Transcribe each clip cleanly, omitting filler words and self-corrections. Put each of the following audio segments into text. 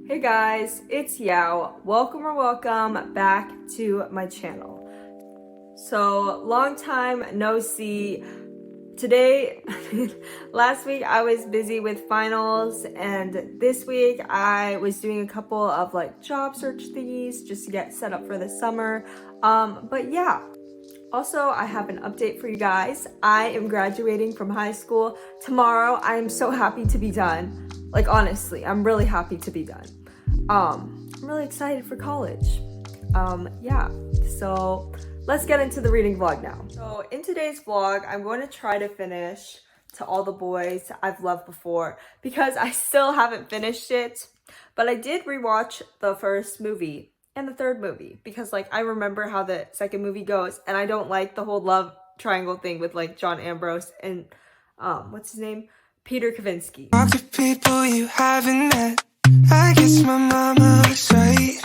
Hey guys, it's Yao. Welcome back to my channel. So, long time no see. Today, last week I was busy with finals, and this week I was doing a couple of job search thingies just to get set up for the summer. But yeah. Also, I have an update for you guys. I am graduating from high school tomorrow. I am so happy to be done. Honestly, I'm really happy to be done. I'm really excited for college. Yeah, so let's get into the reading vlog now. So in today's vlog, I'm going to try to finish To All the Boys I've Loved Before because I still haven't finished it, but I did rewatch the first movie and the third movie because I remember how the second movie goes, and I don't like the whole love triangle thing with John Ambrose and what's his name? Peter Kavinsky. Talk to people you haven't met. I guess my mama was right,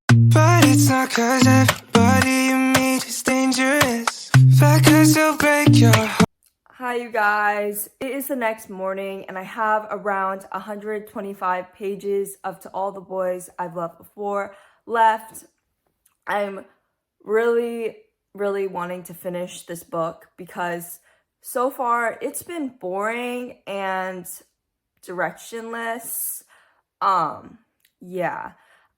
but it's not 'cause everybody you meet is dangerous. Fact 'cause they'll break your heart. Hi you guys, it is the next morning and I have around 125 pages of To All the Boys I've Loved Before left. I'm really wanting to finish this book because so far it's been boring and directionless. Yeah,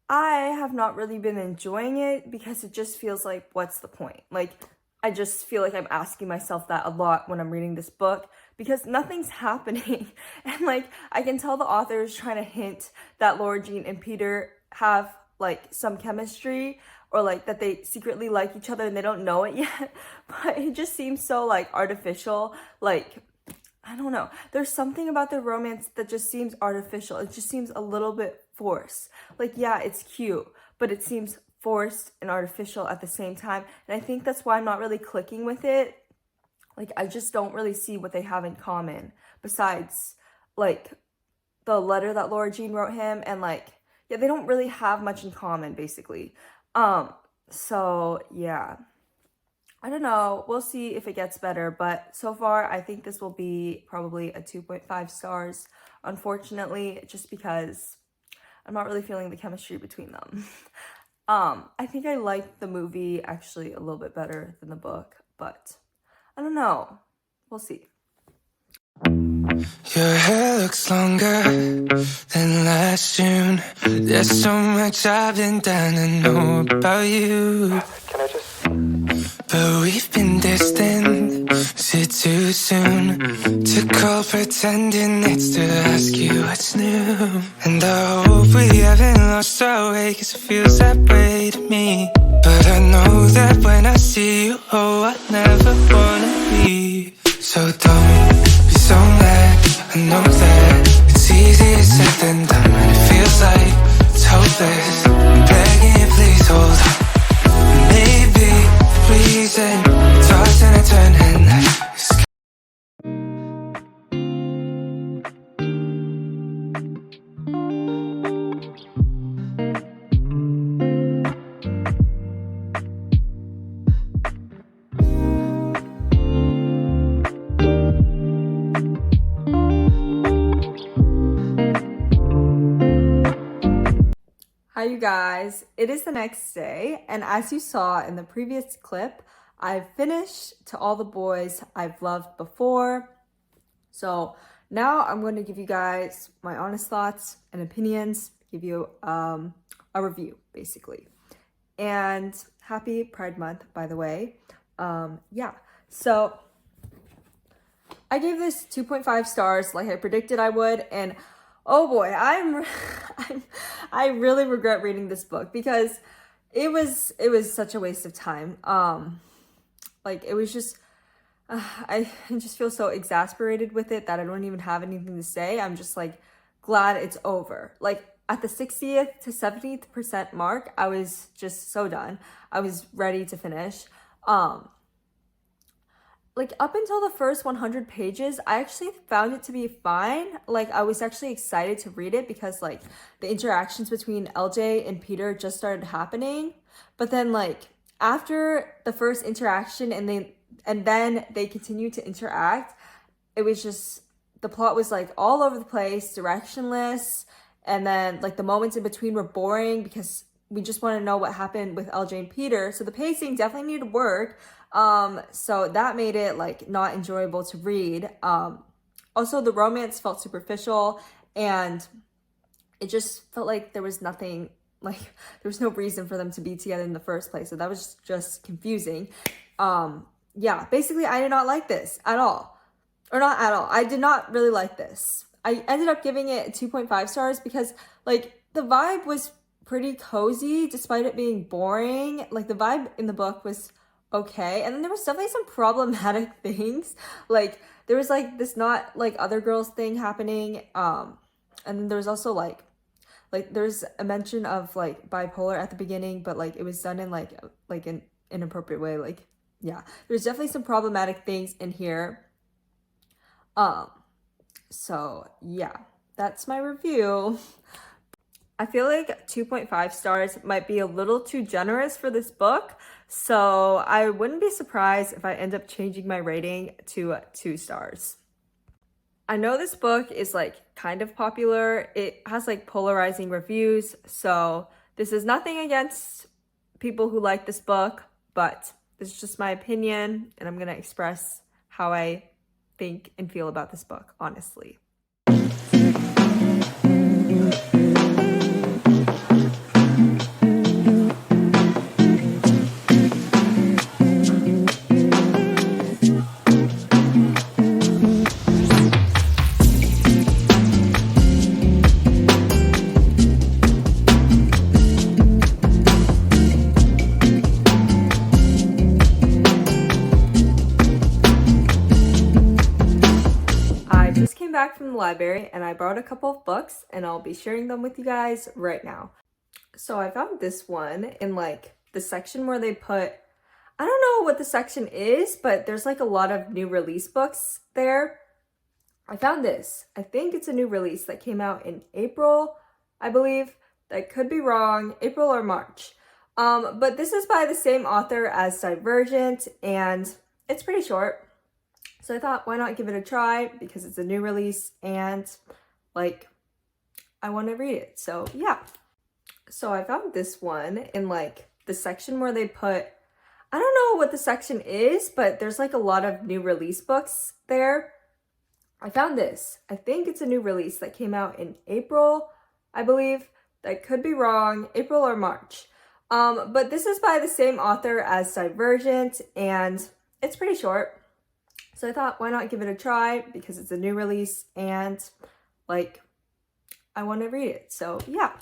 I have not really been enjoying it because it just feels like, what's the point? I just feel like I'm asking myself that a lot when I'm reading this book because nothing's happening. And I can tell the author is trying to hint that Laura Jean and Peter have some chemistry, or that they secretly like each other and they don't know it yet. But it just seems so artificial. I don't know. There's something about their romance that just seems artificial. It just seems a little bit forced. Yeah, it's cute, but it seems forced and artificial at the same time. And I think that's why I'm not really clicking with it. I just don't really see what they have in common besides the letter that Laura Jean wrote him, and yeah, they don't really have much in common basically. So yeah, I don't know, we'll see if it gets better, but so far I think this will be probably a 2.5 stars, unfortunately, just because I'm not really feeling the chemistry between them. I think I liked the movie actually a little bit better than the book, but I don't know. We'll see. Your hair looks longer than last June. There's so much I've been down to know about you. Can I just... But we've been distant. Is it too soon to call pretending it's to ask you what's new? And I hope we haven't lost our way, 'cause it feels that way to me. But I know that when I see you, oh, I never wanna leave. So don't be so mad, I know that it's easier said than done, and it feels like it's hopeless. I'm begging you, please hold on. Maybe the reason toss and I turn and Hi you guys, it is the next day, and as you saw in the previous clip, I've finished To All the Boys I've Loved Before. So now I'm going to give you guys my honest thoughts and opinions, give you a review basically. And happy Pride Month, by the way. Yeah, so I gave this 2.5 stars like I predicted I would, and oh boy, I really regret reading this book because it was such a waste of time. It was just I just feel so exasperated with it that I don't even have anything to say. I'm just glad it's over. At the 60th to 70th% mark, I was just so done. I was ready to finish. Up until the first 100 pages, I actually found it to be fine. I was actually excited to read it because the interactions between LJ and Peter just started happening. But then after the first interaction and then they continued to interact, it was just, the plot was all over the place, directionless, And then like the moments in between were boring because we just want to know what happened with LJ and Peter. So the pacing definitely needed work. So that made it like not enjoyable to read. Also the romance felt superficial, and it just felt like there was nothing, like there was no reason for them to be together in the first place. So that was just confusing. Yeah, basically I did not like this at all. Or not at all. I did not really like this. I ended up giving it 2.5 stars because like the vibe was pretty cozy despite it being boring. Like the vibe in the book was okay. And then there was definitely some problematic things. Like there was like this not like other girls thing happening. And then there was also like there's a mention of like bipolar at the beginning, but like it was done in like an inappropriate way. Like, yeah, there's definitely some problematic things in here. So yeah, that's my review. I feel like 2.5 stars might be a little too generous for this book, so I wouldn't be surprised if I end up changing my rating to 2 stars. I know this book is like kind of popular. It has like polarizing reviews, so this is nothing against people who like this book, but this is just my opinion, and I'm gonna express how I think and feel about this book, honestly. Back from the library and I brought a couple of books and I'll be sharing them with you guys right now. So I found this one in like the section where they put, I don't know what the section is, but there's like a lot of new release books there. I found this. I think it's a new release that came out in April, I believe. I could be wrong, April or March. But this is by the same author as Divergent and it's pretty short. So I thought, why not give it a try, because it's a new release and like I want to read it. So yeah. So I found this one in like the section where they put, I don't know what the section is, but there's like a lot of new release books there. I found this. I think it's a new release that came out in April, I believe. I could be wrong, April or March. But this is by the same author as Divergent and it's pretty short. So I thought, why not give it a try, because it's a new release and like I want to read it. So yeah.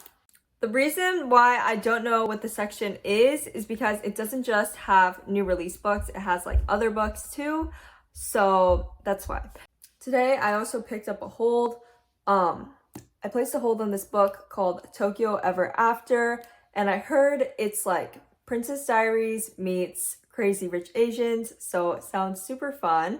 The reason why I don't know what the section is because it doesn't just have new release books, it has like other books too. So that's why. Today I also picked up a hold. I placed a hold on this book called Tokyo Ever After, and I heard it's like Princess Diaries meets Crazy Rich Asians, so it sounds super fun.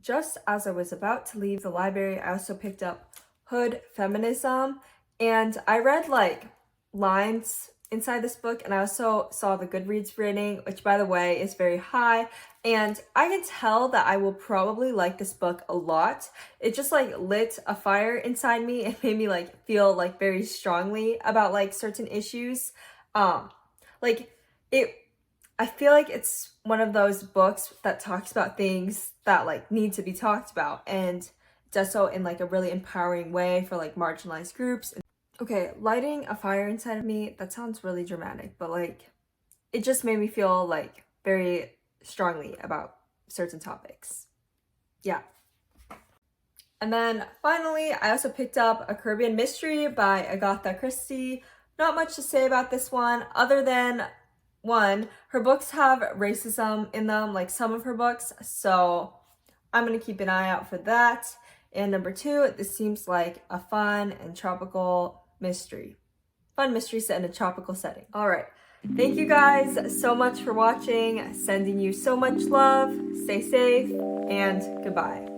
Just as I was about to leave the library, I also picked up Hood Feminism, and I read like lines inside this book, and I also saw the Goodreads rating, which by the way is very high, and I can tell that I will probably like this book a lot. It just like lit a fire inside me. It made me like feel like very strongly about like certain issues. I feel like it's one of those books that talks about things that like need to be talked about and does so in like a really empowering way for like marginalized groups. Okay, lighting a fire inside of me, that sounds really dramatic, but like it just made me feel like very strongly about certain topics. Yeah. And then finally, I also picked up A Caribbean Mystery by Agatha Christie. Not much to say about this one other than one, her books have racism in them, like some of her books, so I'm gonna keep an eye out for that. And number two, this seems like a fun and tropical mystery. Fun mystery set in a tropical setting. All right, thank you guys so much for watching. Sending you so much love. Stay safe and goodbye.